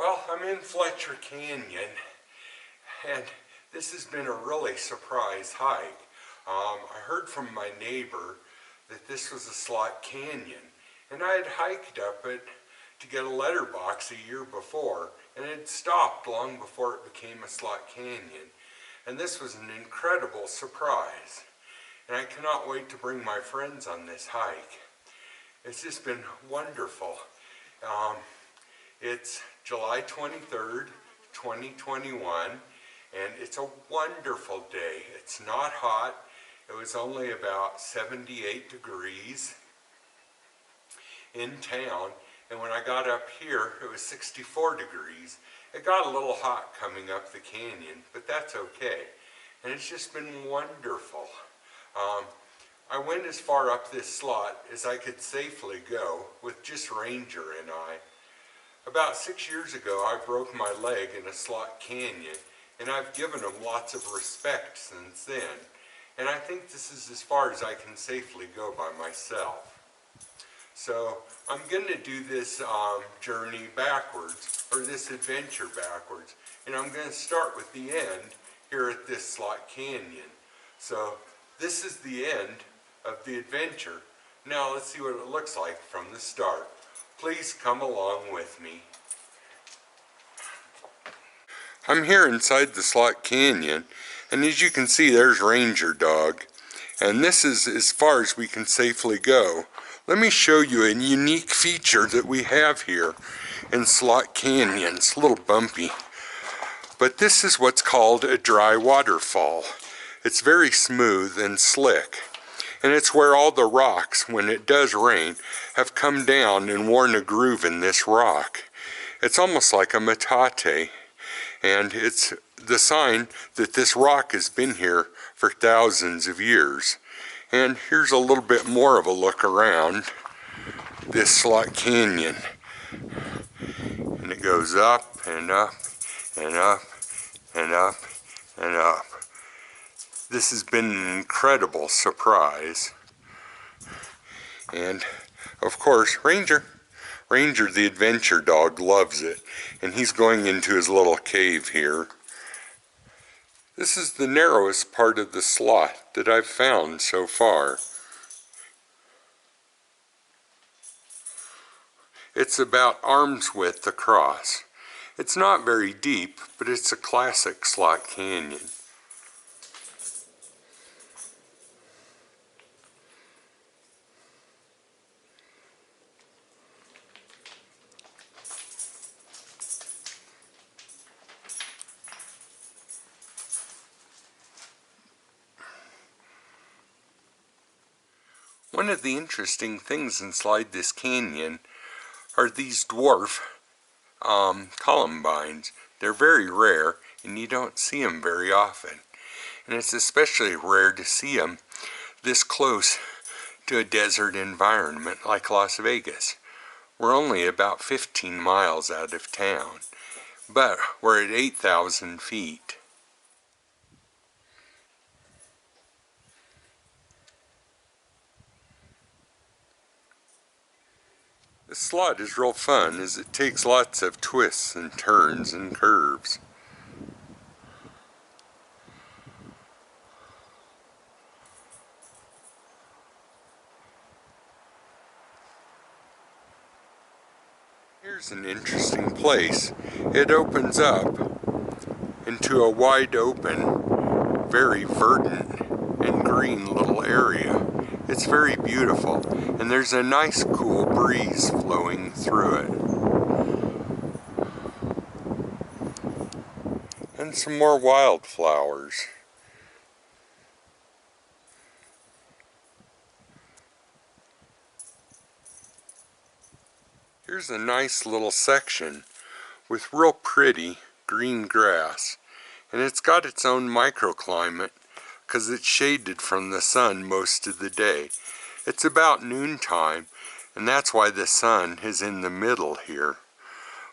Well, I'm in Fletcher Canyon, and this has been a really surprise hike. I heard from my neighbor that this was a slot canyon, and I had hiked up it to get a letterbox a year before, and it had stopped long before it became a slot canyon. And this was an incredible surprise, and I cannot wait to bring my friends on this hike. It's just been wonderful. It's July 23rd, 2021, and it's a wonderful day. It's not hot. It was only about 78 degrees in town, and when I got up here, it was 64 degrees. It got a little hot coming up the canyon, but that's okay. And it's just been wonderful. I went as far up this slot as I could safely go with just Ranger and I. About 6 years ago, I broke my leg in a slot canyon, and I've given them lots of respect since then. And I think this is as far as I can safely go by myself. So I'm going to do this journey backwards, or this adventure backwards, and I'm going to start with the end here at this slot canyon. So this is the end of the adventure. Now let's see what it looks like from the start. Please come along with me. I'm here inside the slot canyon, and as you can see, there's Ranger Dog. And this is as far as we can safely go. Let me show you a unique feature that we have here in Slot Canyon. It's a little bumpy, but this is what's called a dry waterfall. It's very smooth and slick, and it's where all the rocks, when it does rain, have come down and worn a groove in this rock. It's almost like a metate, and it's the sign that this rock has been here for thousands of years. And here's a little bit more of a look around this slot canyon. And it goes up and up and up and up and up. This has been an incredible surprise. And of course, Ranger the adventure dog loves it, and he's going into his little cave here. This is the narrowest part of the slot that I've found so far. It's about arm's width across. It's not very deep, but it's a classic slot canyon. One of the interesting things inside this canyon are these dwarf columbines. They're very rare, and you don't see them very often. And it's especially rare to see them this close to a desert environment like Las Vegas. We're only about 15 miles out of town, but we're at 8,000 feet. The slot is real fun as it takes lots of twists and turns and curves. Here's an interesting place. It opens up into a wide open, very verdant and green little area. It's very beautiful, and there's a nice cool breeze flowing through it. And some more wildflowers. Here's a nice little section with real pretty green grass, and it's got its own microclimate because it's shaded from the sun most of the day. It's about noontime, and that's why the sun is in the middle here.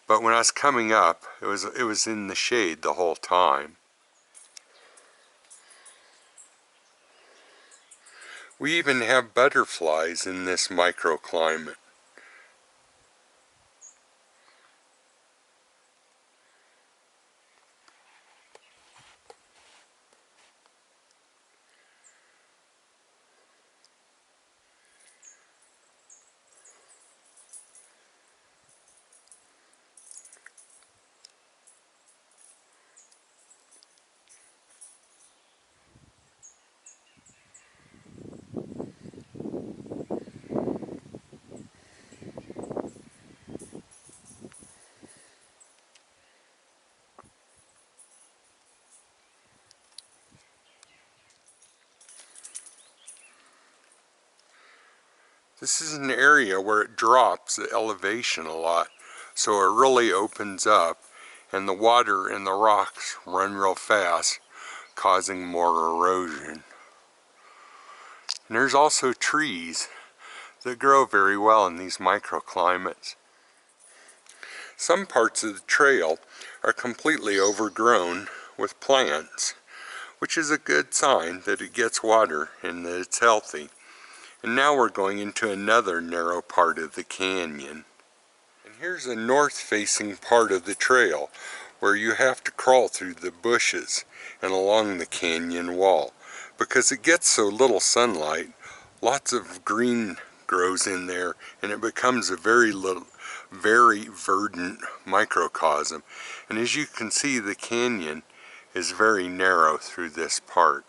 But when I was coming up, it was in the shade the whole time. We even have butterflies in this microclimate. This is an area where it drops the elevation a lot, so it really opens up and the water and the rocks run real fast, causing more erosion. And there's also trees that grow very well in these microclimates. Some parts of the trail are completely overgrown with plants, which is a good sign that it gets water and that it's healthy. And now we're going into another narrow part of the canyon. And here's a north-facing part of the trail where you have to crawl through the bushes and along the canyon wall. Because it gets so little sunlight, lots of green grows in there and it becomes a very verdant microcosm. And as you can see, the canyon is very narrow through this part.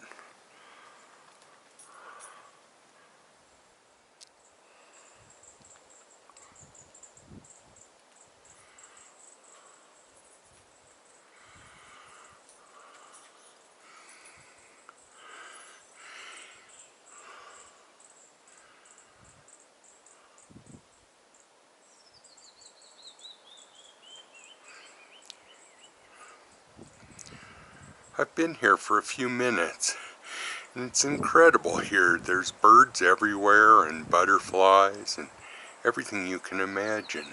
I've been here for a few minutes, and it's incredible here. There's birds everywhere and butterflies and everything you can imagine.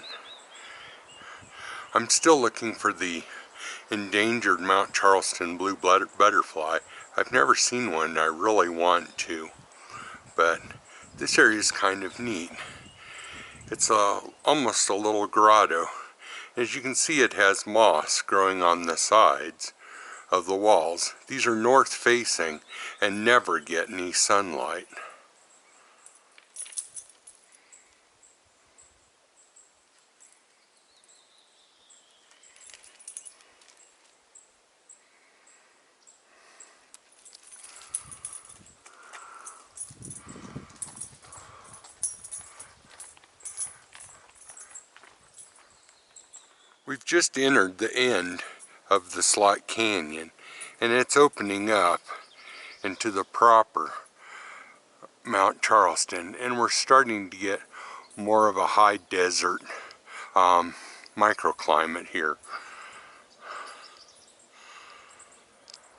I'm still looking for the endangered Mount Charleston blue butterfly. I've never seen one and I really want to, but this area is kind of neat. It's almost a little grotto. As you can see, it has moss growing on the sides of the walls. These are north facing and never get any sunlight. We've just entered the end of the Slot Canyon, and it's opening up into the proper Mount Charleston, and we're starting to get more of a high desert microclimate here.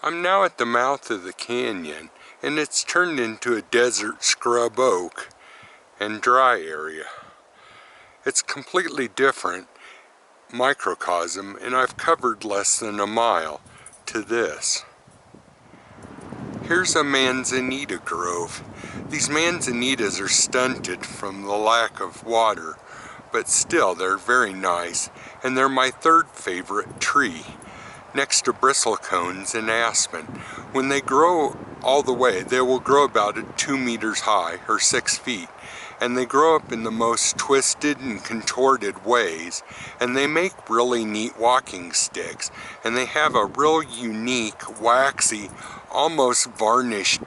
I'm now at the mouth of the canyon, and it's turned into a desert scrub oak and dry area. It's completely different microcosm, and I've covered less than a mile to this. Here's a manzanita grove. These manzanitas are stunted from the lack of water, but still they're very nice, and they're my third favorite tree, next to bristlecones and aspen. When they grow all the way, they will grow about 2 meters high, or 6 feet, and they grow up in the most twisted and contorted ways, and they make really neat walking sticks, and they have a real unique, waxy, almost varnished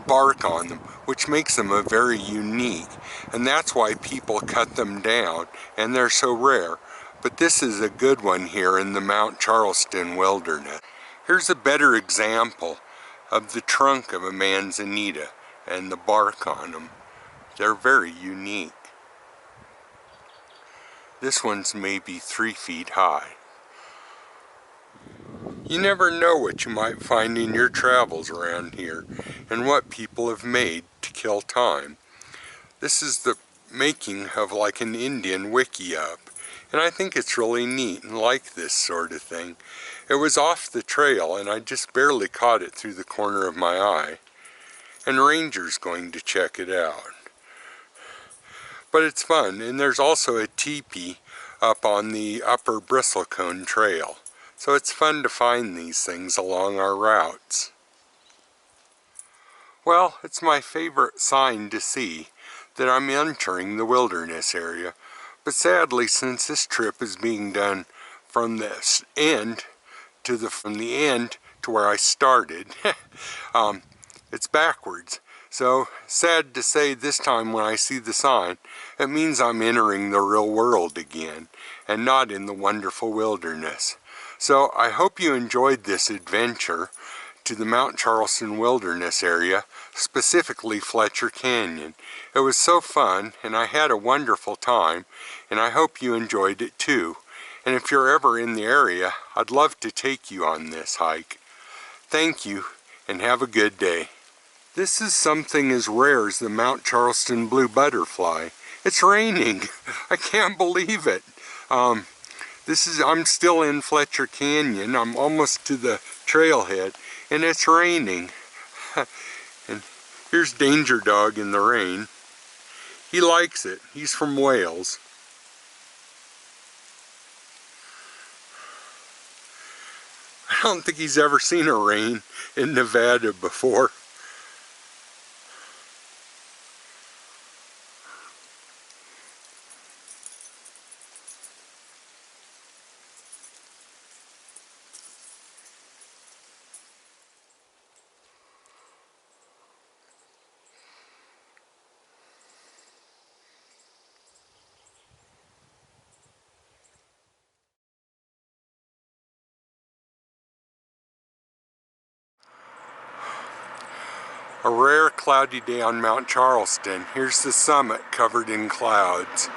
bark on them, which makes them a very unique, and that's why people cut them down, and they're so rare. But this is a good one here in the Mount Charleston wilderness. Here's a better example of the trunk of a manzanita and the bark on them. They're very unique. This one's maybe 3 feet high. You never know what you might find in your travels around here and what people have made to kill time. This is the making of like an Indian wiki-up, and I think it's really neat and like this sort of thing. It was off the trail and I just barely caught it through the corner of my eye, and Ranger's going to check it out. But it's fun, and there's also a teepee up on the upper bristlecone trail. So it's fun to find these things along our routes. Well, it's my favorite sign to see that I'm entering the wilderness area. But sadly, since this trip is being done from the end to where I started, it's backwards. So, sad to say, this time when I see the sign, it means I'm entering the real world again, and not in the wonderful wilderness. So, I hope you enjoyed this adventure to the Mount Charleston Wilderness area, specifically Fletcher Canyon. It was so fun, and I had a wonderful time, and I hope you enjoyed it too. And if you're ever in the area, I'd love to take you on this hike. Thank you, and have a good day. This is something as rare as the Mount Charleston blue butterfly. It's raining. I can't believe it. I'm still in Fletcher Canyon. I'm almost to the trailhead, and it's raining. And here's Danger Dog in the rain. He likes it. He's from Wales. I don't think he's ever seen a rain in Nevada before. A rare cloudy day on Mount Charleston. Here's the summit covered in clouds.